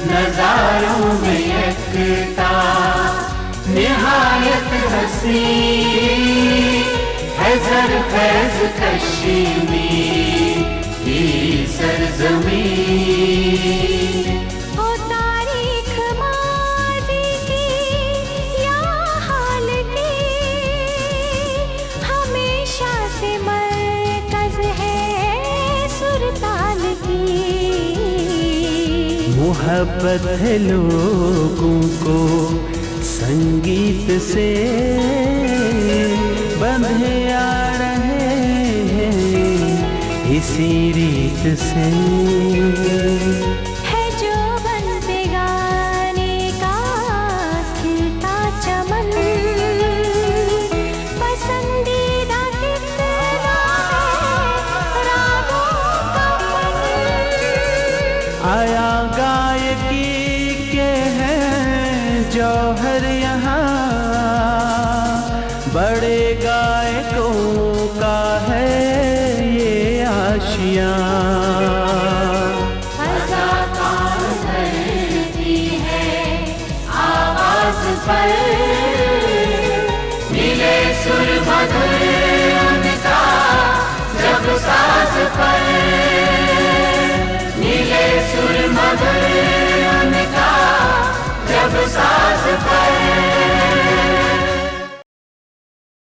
नजारों में एकता निहायत हसी है ज़रख़ैज़ कश्मीर की सरज़मीं। हो तारीख़ माज़ी की या हाल की, हमेशा से मरकज़ है सुरताल की। मोहब्बत है लोगों को संगीत से बंधे आ रहे हैं इसी रीत से। है जो बन पे गाने का खिलता चमन, पसंदीदा कितना है रागों का मन। आया गायकी के हैं जौहर यहाँ, बड़े गायकों का है ये आशियाँ। फ़ज़ा करती है आवाज़ पर, मिले सुर मधुर